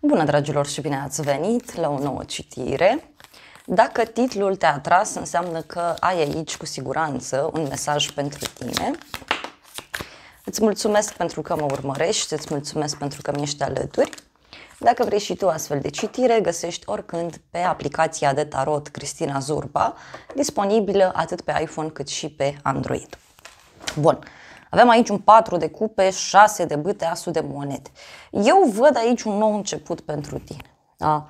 Bună, dragilor, și bine ați venit la o nouă citire. Dacă titlul te-a atras, înseamnă că ai aici cu siguranță un mesaj pentru tine. Îți mulțumesc pentru că mă urmărești, îți mulțumesc pentru că mi-ești alături. Dacă vrei și tu astfel de citire, găsești oricând pe aplicația de tarot Cristina Zurba, disponibilă atât pe iPhone cât și pe Android. Bun, avem aici un 4 de cupe, 6 de bâte, asul de monede. Eu văd aici un nou început pentru tine. Da?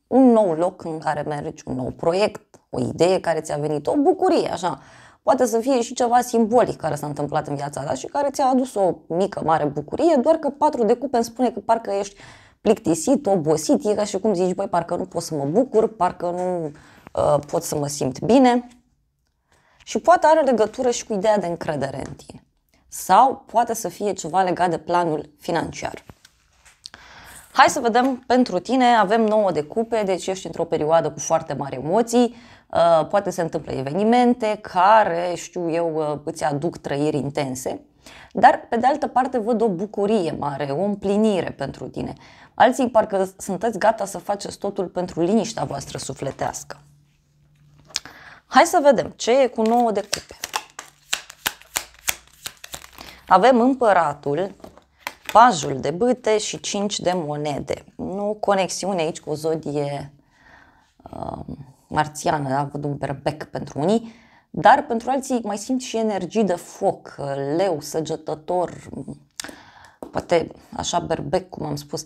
Un nou loc în care mergi, un nou proiect, o idee care ți-a venit, o bucurie, așa. Poate să fie și ceva simbolic care s-a întâmplat în viața ta și care ți-a adus o mică, mare bucurie, doar că 4 de cupe îmi spune că parcă ești plictisit, obosit, e ca și cum zici, băi, parcă nu pot să mă bucur, parcă nu pot să mă simt bine. Și poate are legătură și cu ideea de încredere în tine. Sau poate să fie ceva legat de planul financiar. Hai să vedem pentru tine, avem 9 de cupe, deci ești într-o perioadă cu foarte mari emoții, poate se întâmplă evenimente care, știu eu, îți aduc trăiri intense, dar pe de altă parte văd o bucurie mare, o împlinire pentru tine. Alții parcă sunteți gata să faceți totul pentru liniștea voastră sufletească. Hai să vedem ce e cu 9 de cupe. Avem împăratul, pajul de bâte și 5 de monede. Nu conexiune aici cu o zodie marțiană, da? Văd un berbec pentru unii, dar pentru alții mai simt și energii de foc, leu, săgetător, poate așa berbec, cum am spus.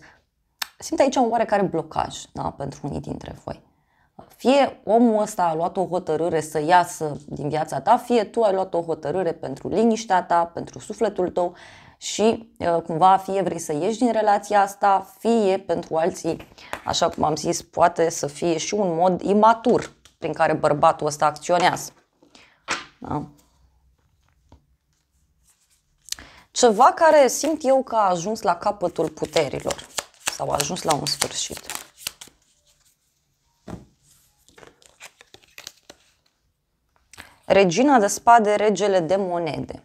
Simt aici un oarecare blocaj, da? Pentru unii dintre voi. Fie omul ăsta a luat o hotărâre să iasă din viața ta, fie tu ai luat o hotărâre pentru liniștea ta, pentru sufletul tău și cumva fie vrei să ieși din relația asta, fie pentru alții, așa cum am zis, poate să fie și un mod imatur prin care bărbatul ăsta acționează. Da? Ceva care simt eu că a ajuns la capătul puterilor sau a ajuns la un sfârșit. Regina de spade, regele de monede.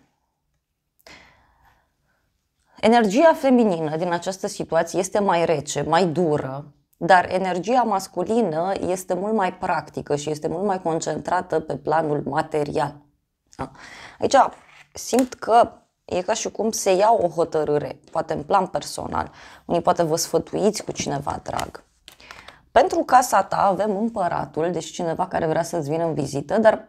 Energia feminină din această situație este mai rece, mai dură, dar energia masculină este mult mai practică și este mult mai concentrată pe planul material. Aici simt că e ca și cum se ia o hotărâre, poate în plan personal. Unii poate vă sfătuiți cu cineva drag. Pentru casa ta avem împăratul, deci cineva care vrea să-ți vină în vizită, dar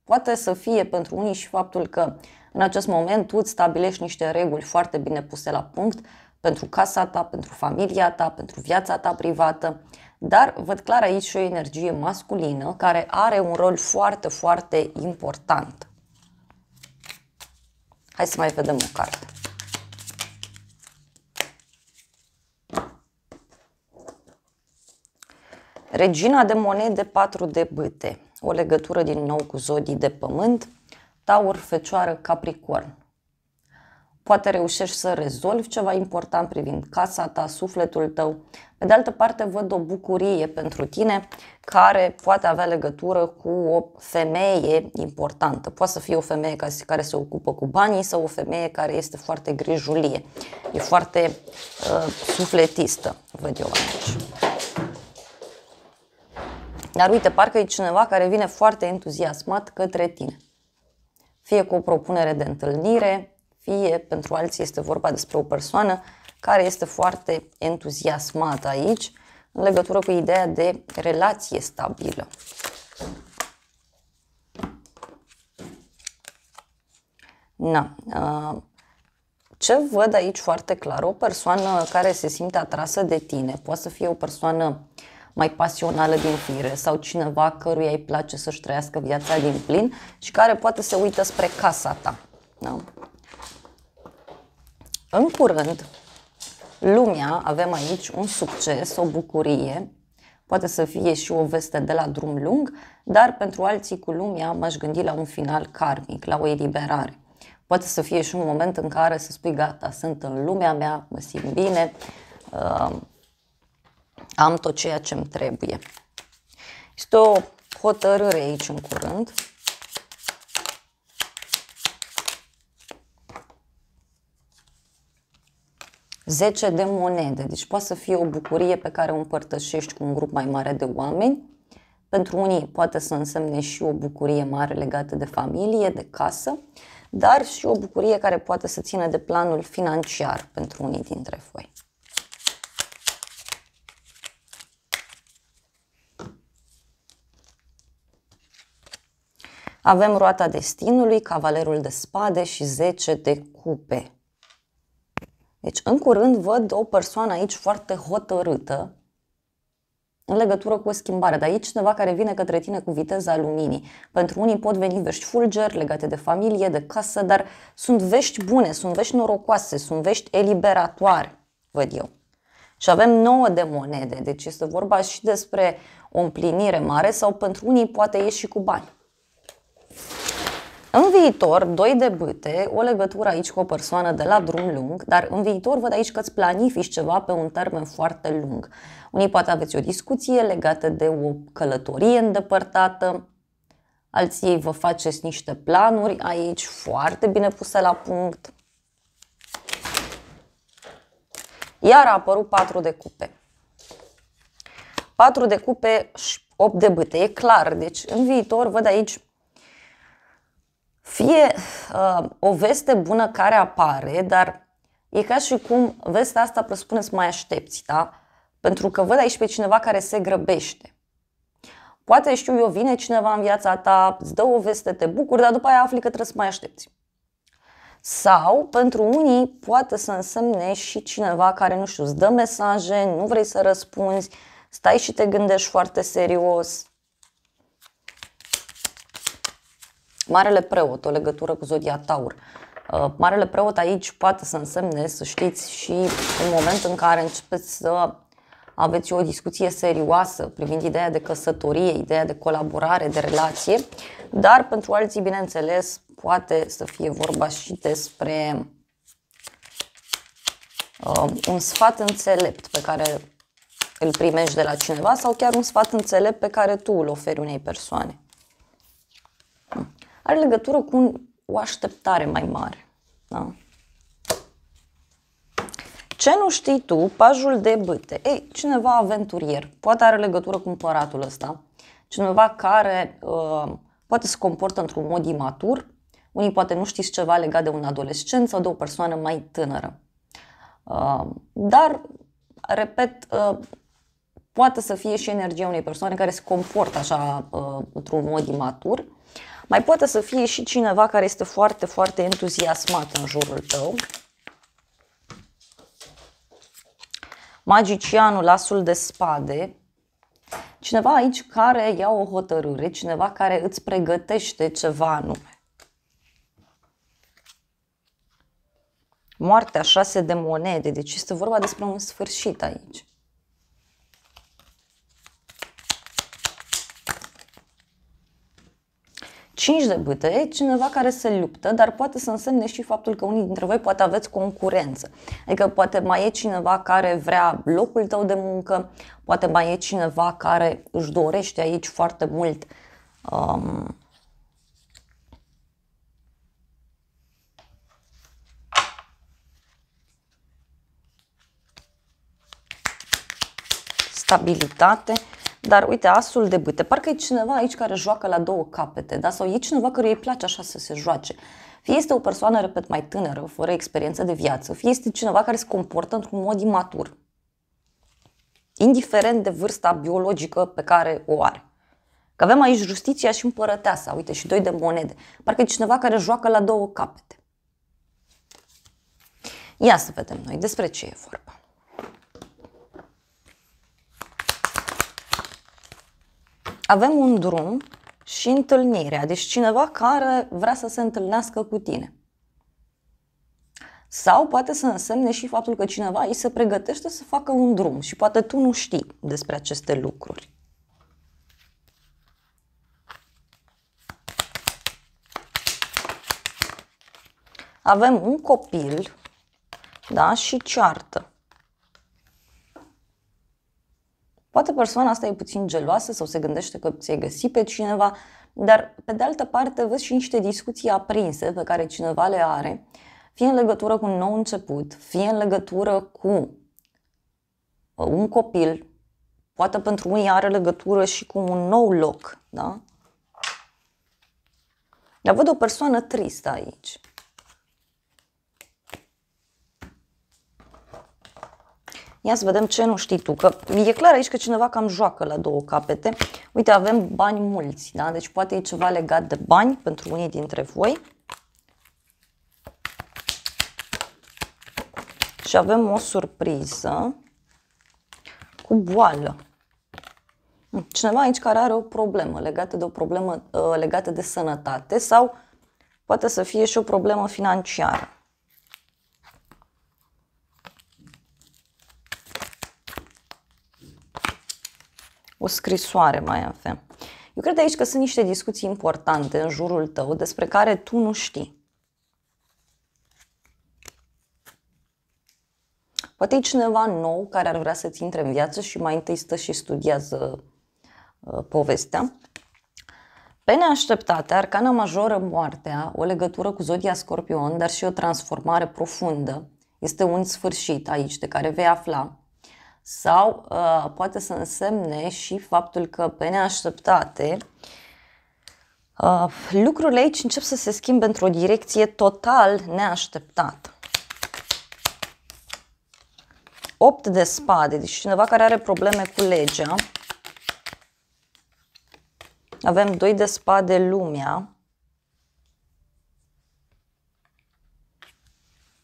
poate să fie pentru unii și faptul că în acest moment tu îți stabilești niște reguli foarte bine puse la punct pentru casa ta, pentru familia ta, pentru viața ta privată, dar văd clar aici și o energie masculină care are un rol foarte, foarte important. Hai să mai vedem o carte. Regina de monede, 4 de bâte. O legătură din nou cu zodii de pământ, Taur, Fecioară, Capricorn. Poate reușești să rezolvi ceva important privind casa ta, sufletul tău. Pe de altă parte văd o bucurie pentru tine care poate avea legătură cu o femeie importantă. Poate să fie o femeie care se ocupă cu banii sau o femeie care este foarte grijulie. E foarte sufletistă, văd eu aici. Dar uite, parcă e cineva care vine foarte entuziasmat către tine. Fie cu o propunere de întâlnire, fie pentru alții este vorba despre o persoană care este foarte entuziasmată aici în legătură cu ideea de relație stabilă. Ce văd aici foarte clar? O persoană care se simte atrasă de tine, poate să fie o persoană mai pasională din fire sau cineva căruia îi place să-și trăiască viața din plin și care poate se uită spre casa ta. Da? În curând, lumea, avem aici un succes, o bucurie, poate să fie și o veste de la drum lung, dar pentru alții cu lumea m-aș gândi la un final karmic, la o eliberare. Poate să fie și un moment în care să spui gata, sunt în lumea mea, mă simt bine, am tot ceea ce îmi trebuie. Este o hotărâre aici în curând. 10 de monede, deci poate să fie o bucurie pe care o împărtășești cu un grup mai mare de oameni. Pentru unii poate să însemne și o bucurie mare legată de familie, de casă, dar și o bucurie care poate să țină de planul financiar pentru unii dintre voi. Avem roata destinului, cavalerul de spade și 10 de cupe. Deci, în curând văd o persoană aici foarte hotărâtă în legătură cu o schimbare, dar aici cineva care vine către tine cu viteza luminii. Pentru unii pot veni vești fulger legate de familie, de casă, dar sunt vești bune, sunt vești norocoase, sunt vești eliberatoare, văd eu. Și avem 9 de monede, deci este vorba și despre o împlinire mare sau pentru unii poate ieși și cu bani. În viitor, 2 de bâte, o legătură aici cu o persoană de la drum lung, dar în viitor văd aici că îți planifici ceva pe un termen foarte lung. Unii poate aveți o discuție legată de o călătorie îndepărtată, alții vă faceți niște planuri aici foarte bine puse la punct. Iar a apărut 4 de cupe. 4 de cupe și 8 de bâte, e clar, deci în viitor văd aici fie o veste bună care apare, dar e ca și cum vestea asta presupune să mai aștepți, da? Pentru că văd aici pe cineva care se grăbește. Poate, știu eu, vine cineva în viața ta, îți dă o veste, te bucuri, dar după aia afli că trebuie să mai aștepți. Sau, pentru unii, poate să însemne și cineva care, nu știu, îți dă mesaje, nu vrei să răspunzi, stai și te gândești foarte serios. Marele preot, o legătură cu zodia Taur. Marele preot aici poate să însemne, să știți, și în momentul în care începeți să aveți o discuție serioasă privind ideea de căsătorie, ideea de colaborare, de relație, dar pentru alții, bineînțeles, poate să fie vorba și despre un sfat înțelept pe care îl primești de la cineva sau chiar un sfat înțelept pe care tu îl oferi unei persoane. Are legătură cu o așteptare mai mare. Da? Ce nu știi tu, pajul de bâte. Ei, cineva aventurier, poate are legătură cu împăratul ăsta. Cineva care poate se comportă într-un mod imatur. Unii poate nu știți ceva legat de un adolescent sau de o persoană mai tânără. Dar, repet, poate să fie și energia unei persoane care se comportă așa într-un mod imatur. Mai poate să fie și cineva care este foarte, foarte entuziasmat în jurul tău. Magicianul, asul de spade. Cineva aici care ia o hotărâre, cineva care îți pregătește ceva anume. Moartea, 6 de monede, deci este vorba despre un sfârșit aici. Cinci de bâte, cineva care se luptă, dar poate să însemne și faptul că unii dintre voi poate aveți concurență. Adică poate mai e cineva care vrea locul tău de muncă, poate mai e cineva care își dorește aici foarte mult stabilitate. Dar uite, asul de bâte, parcă e cineva aici care joacă la două capete, da? Sau e cineva care îi place așa să se joace. Fie este o persoană, repet, mai tânără, fără experiență de viață, fie este cineva care se comportă într-un mod imatur, indiferent de vârsta biologică pe care o are. Că avem aici justiția și împărăteasa, uite, și 2 de monede. Parcă e cineva care joacă la două capete. Ia să vedem noi despre ce e vorba. Avem un drum și întâlnirea, deci cineva care vrea să se întâlnească cu tine. Sau poate să însemne și faptul că cineva îi se pregătește să facă un drum și poate tu nu știi despre aceste lucruri. Avem un copil, da, și ceartă. Poate persoana asta e puțin geloasă sau se gândește că ți-ai găsit pe cineva, dar pe de altă parte văd și niște discuții aprinse pe care cineva le are. fie în legătură cu un nou început, fie în legătură cu un copil, poate pentru unii are legătură și cu un nou loc, da? Dar văd o persoană tristă aici. Ia să vedem ce nu știi tu, că e clar aici că cineva cam joacă la două capete. Uite, avem bani mulți, da? Deci poate e ceva legat de bani pentru unii dintre voi. Și avem o surpriză cu boală. Cineva aici care are o problemă legată de sănătate sau poate să fie și o problemă financiară. O scrisoare mai avem. Eu cred aici că sunt niște discuții importante în jurul tău despre care tu nu știi. Poate e cineva nou care ar vrea să-ți intre în viață și mai întâi stă și studiază povestea. Pe neașteptate, arcana majoră, moartea, o legătură cu zodia Scorpion, dar și o transformare profundă. Este un sfârșit aici de care vei afla. Sau poate să însemne și faptul că pe neașteptate lucrurile aici încep să se schimbe într-o direcție total neașteptată. 8 de spade, deci cineva care are probleme cu legea. Avem 2 de spade, lumea.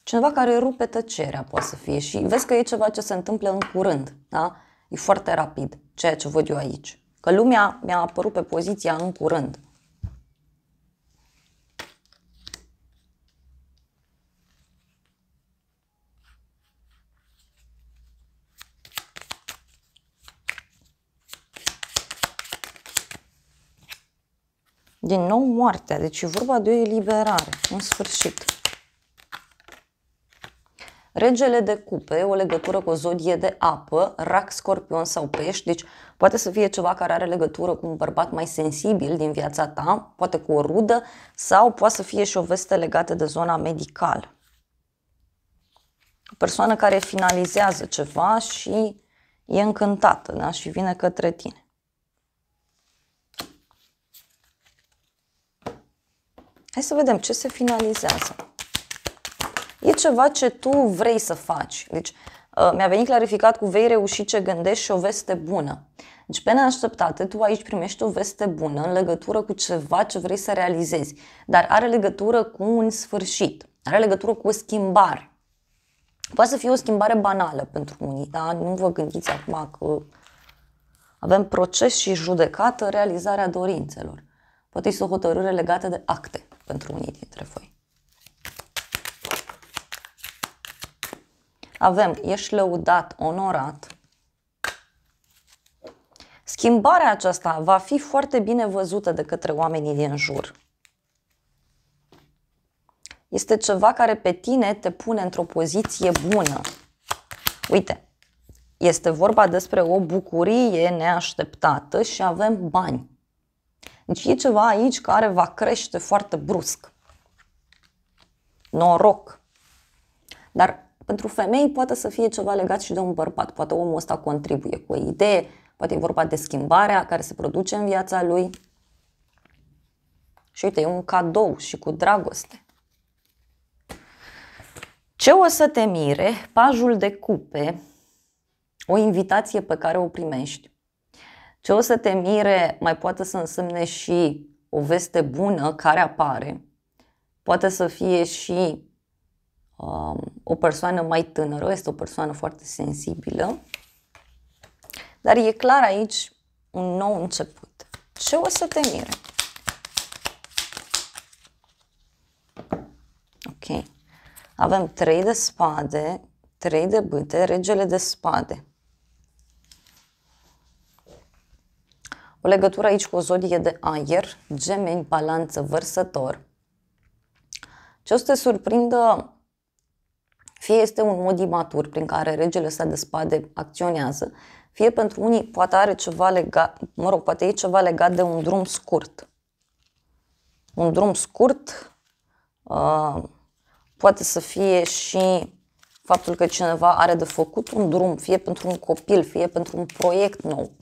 Cineva care rupe tăcerea poate să fie și vezi că e ceva ce se întâmplă în curând, da? E foarte rapid, ceea ce văd eu aici. Că lumea mi-a apărut pe poziția în curând. Din nou moartea, deci e vorba de o eliberare, în sfârșit. Regele de cupe, o legătură cu o zodie de apă, rac, scorpion sau pești, deci poate să fie ceva care are legătură cu un bărbat mai sensibil din viața ta, poate cu o rudă sau poate să fie și o veste legată de zona medicală. O persoană care finalizează ceva și e încântată, da? Și vine către tine. Hai să vedem ce se finalizează. E ceva ce tu vrei să faci. Deci mi-a venit clarificat cu vei reuși ce gândești și o veste bună. Deci pe neașteptate tu aici primești o veste bună în legătură cu ceva ce vrei să realizezi. Dar are legătură cu un sfârșit. Are legătură cu o schimbare. Poate să fie o schimbare banală pentru unii, dar nu vă gândiți acum că avem proces și judecată, realizarea dorințelor. Poate este o hotărâre legată de acte pentru unii dintre voi. Avem, ești lăudat, onorat. Schimbarea aceasta va fi foarte bine văzută de către oamenii din jur. Este ceva care pe tine te pune într-o poziție bună. Uite, este vorba despre o bucurie neașteptată și avem bani. Deci e ceva aici care va crește foarte brusc. Noroc. Dar pentru femei poate să fie ceva legat și de un bărbat. Poate omul ăsta contribuie cu o idee, poate e vorba de schimbarea care se produce în viața lui. Și uite, e un cadou și cu dragoste. Ce o să te mire? Pajul de cupe, o invitație pe care o primești. Ce o să te mire mai poate să însemne și o veste bună care apare. Poate să fie și o persoană mai tânără, este o persoană foarte sensibilă. Dar e clar aici un nou început. Ce o să te mire? Ok. Avem 3 de spade, 3 de bâte, regele de spade. O legătură aici cu o zodie de aer, Gemeni, Balanță, Vărsător. Ce o să te surprindă, fie este un mod imatur prin care regele ăsta de spade acționează, fie pentru unii poate are ceva legat, poate e ceva legat de un drum scurt. Un drum scurt, poate să fie și faptul că cineva are de făcut un drum, fie pentru un copil, fie pentru un proiect nou.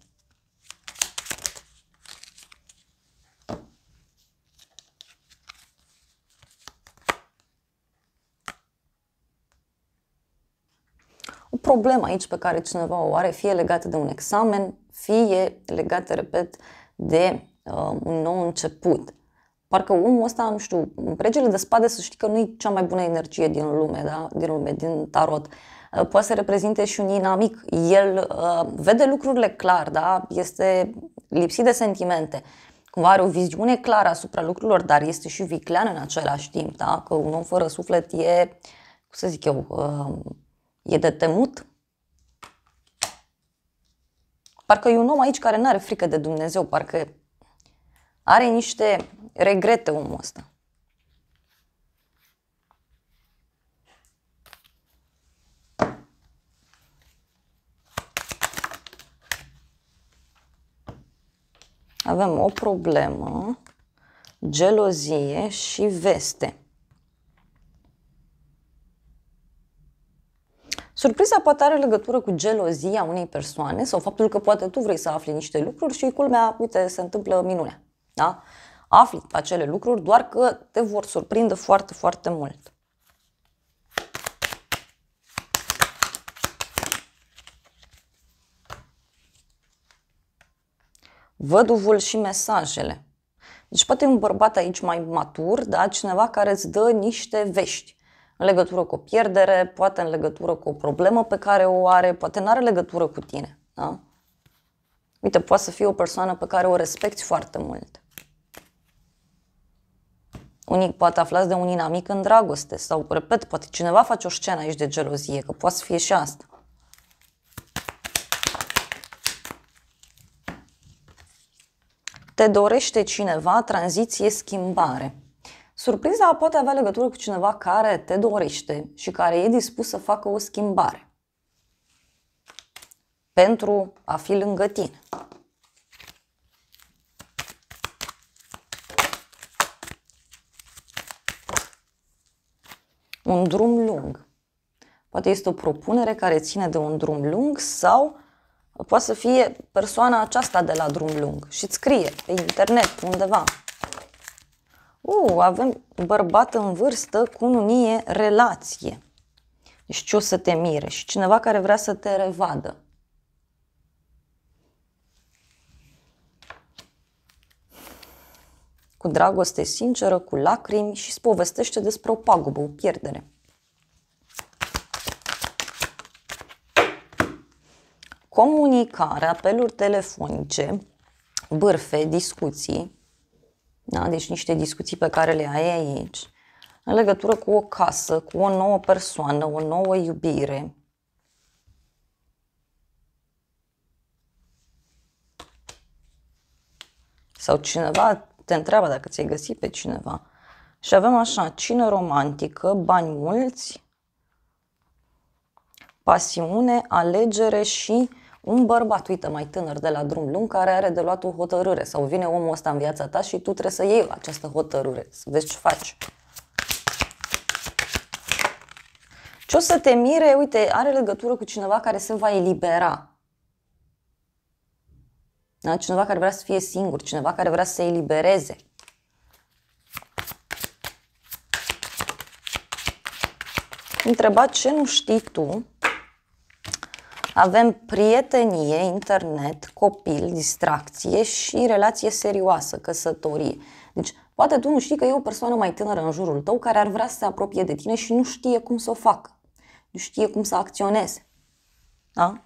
O problemă aici pe care cineva o are, fie legată de un examen, fie legată, repet, de un nou început. Parcă omul ăsta, nu știu, regele de spade, să știi că nu e cea mai bună energie din lume, da? Din tarot. Poate să reprezinte și un inamic. El vede lucrurile clar, da? Este lipsit de sentimente. Cumva are o viziune clară asupra lucrurilor, dar este și viclean în același timp, da? Că un om fără suflet e, cum să zic eu, e de temut. Parcă e un om aici care nu are frică de Dumnezeu, parcă are niște regrete omul ăsta. Avem o problemă, gelozie și veste. Surpriza poate are legătură cu gelozia unei persoane sau faptul că poate tu vrei să afli niște lucruri și culmea, uite, se întâmplă minunea. Da? Afli acele lucruri, doar că te vor surprinde foarte, foarte mult. Văduvul și mesajele. Deci poate e un bărbat aici mai matur, da? Cineva care îți dă niște vești în legătură cu o pierdere, poate în legătură cu o problemă pe care o are, poate nu are legătură cu tine. Da? Uite, poate să fie o persoană pe care o respecti foarte mult. Unii poate aflați de un inamic în dragoste sau, repet, poate cineva face o scenă aici de gelozie, că poate să fie și asta. Te dorește cineva, tranziție, schimbare. Surpriza poate avea legătură cu cineva care te dorește și care e dispus să facă o schimbare pentru a fi lângă tine. Un drum lung. Poate este o propunere care ține de un drum lung sau poate să fie persoana aceasta de la drum lung și îți scrie pe internet undeva. Avem bărbat în vârstă cu unie relație. Deci ce o să te mire? Și cineva care vrea să te revadă. Cu dragoste sinceră, cu lacrimi și îți povestește despre o pagubă, o pierdere. Comunicare, apeluri telefonice, bârfe, discuții, da? Deci niște discuții pe care le ai aici, în legătură cu o casă, cu o nouă persoană, o nouă iubire. Sau cineva te întreabă dacă ți-ai găsit pe cineva. Și avem așa, cină romantică, bani mulți, pasiune, alegere și un bărbat, uite, mai tânăr de la drum lung, care are de luat o hotărâre. Sau vine omul ăsta în viața ta și tu trebuie să iei această hotărâre, să vezi ce faci. Ce o să te mire, uite, are legătură cu cineva care se va elibera. Da? Cineva care vrea să fie singur, cineva care vrea să se elibereze. Întreba ce nu știi tu. Avem prietenie, internet, copil, distracție și relație serioasă, căsătorie. Deci, poate tu nu știi că e o persoană mai tânără în jurul tău care ar vrea să se apropie de tine și nu știe cum să o facă. Nu știe cum să acționeze. Da?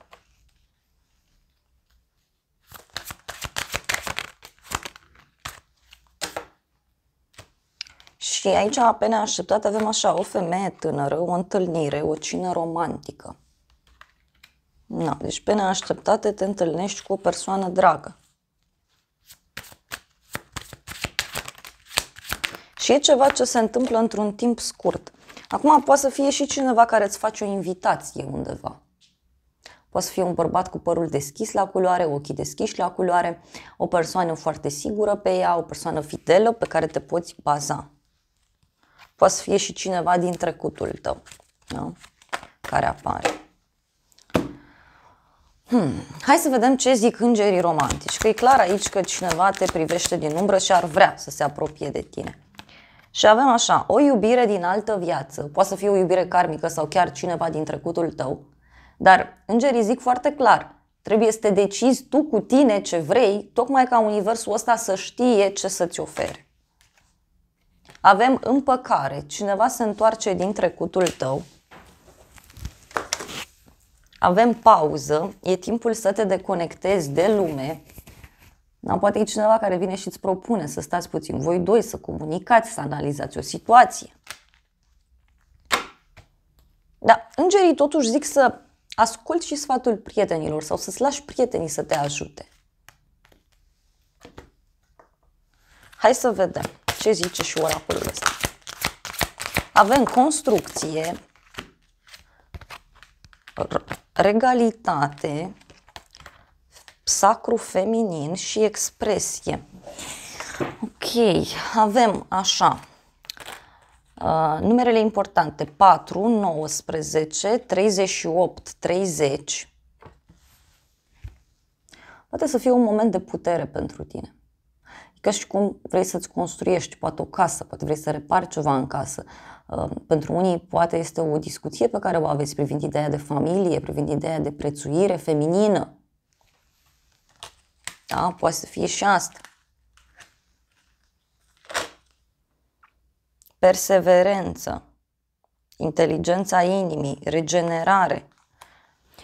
Și aici, pe neașteptat, avem așa, o femeie tânără, o întâlnire, o cină romantică. Da, deci pe neașteptate te întâlnești cu o persoană dragă. Și e ceva ce se întâmplă într-un timp scurt. Acum poate să fie și cineva care îți face o invitație undeva. Poate să fie un bărbat cu părul deschis la culoare, ochii deschiși la culoare, o persoană foarte sigură pe ea, o persoană fidelă pe care te poți baza. Poate să fie și cineva din trecutul tău, da? Care apare. Hai să vedem ce zic îngerii romantici, că e clar aici că cineva te privește din umbră și ar vrea să se apropie de tine. Și avem așa, o iubire din altă viață, poate să fie o iubire karmică sau chiar cineva din trecutul tău, dar îngerii zic foarte clar, trebuie să te decizi tu cu tine ce vrei, tocmai ca universul ăsta să știe ce să-ți ofere. Avem împăcare, cineva se întoarce din trecutul tău. Avem pauză, e timpul să te deconectezi de lume. Da, poate e cineva care vine și îți propune să stați puțin voi doi, să comunicați, să analizați o situație. Da, îngerii totuși zic să asculți și sfatul prietenilor sau să-ți lași prietenii să te ajute. Hai să vedem ce zice și oracolul ăsta. Avem construcție, regalitate, sacru feminin și expresie. Ok, avem așa, numerele importante, 4, 19, 38, 30. Poate să fie un moment de putere pentru tine. Ca și cum vrei să-ți construiești poate o casă, poate vrei să repari ceva în casă. Pentru unii poate este o discuție pe care o aveți privind ideea de familie, privind ideea de prețuire feminină. Da? Poate să fie și asta. Perseverență, inteligența inimii, regenerare.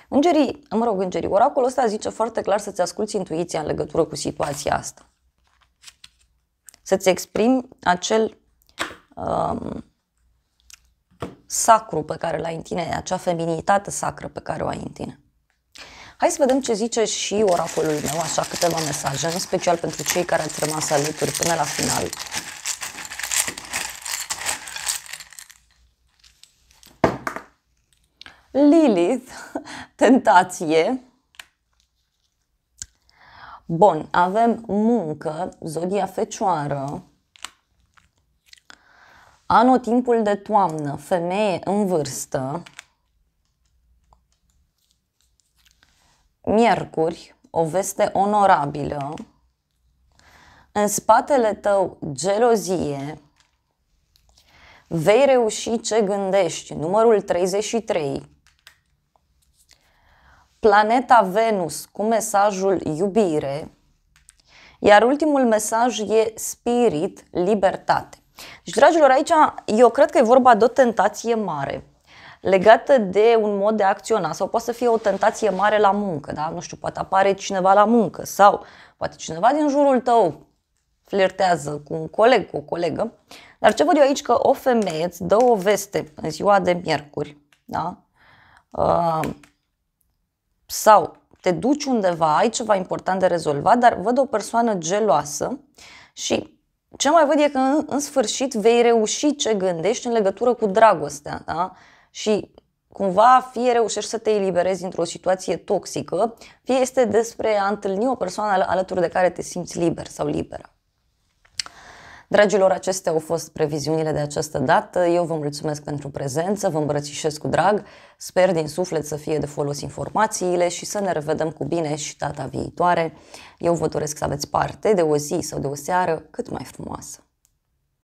Îngerii, oracolul ăsta zice foarte clar să-ți asculți intuiția în legătură cu situația asta. Să-ți exprimi acel sacru pe care l-ai în tine, acea feminitate sacră pe care o ai în tine. Hai să vedem ce zice și oracolul meu, așa câteva mesaje, în special pentru cei care ați rămas alături până la final. Lilith, tentație. Bun, avem muncă, zodia Fecioară, anotimpul de toamnă, femeie în vârstă, Miercuri, o veste onorabilă, în spatele tău gelozie, vei reuși ce gândești, numărul 33, planeta Venus cu mesajul iubire, iar ultimul mesaj e spirit, libertate. Deci, dragilor, aici eu cred că e vorba de o tentație mare legată de un mod de a acționa sau poate să fie o tentație mare la muncă, da? Nu știu, poate apare cineva la muncă sau poate cineva din jurul tău flirtează cu un coleg, cu o colegă, dar ce văd eu aici că o femeie îți dă o veste în ziua de miercuri, da? Sau te duci undeva, ai ceva important de rezolvat, dar văd o persoană geloasă și ce mai văd e că în sfârșit vei reuși ce gândești în legătură cu dragostea, da? Și cumva fie reușești să te eliberezi dintr-o situație toxică, fie este despre a întâlni o persoană alături de care te simți liber sau liberă. Dragilor, acestea au fost previziunile de această dată. Eu vă mulțumesc pentru prezență, vă îmbrățișez cu drag, sper din suflet să fie de folos informațiile și să ne revedem cu bine și data viitoare. Eu vă doresc să aveți parte de o zi sau de o seară cât mai frumoasă.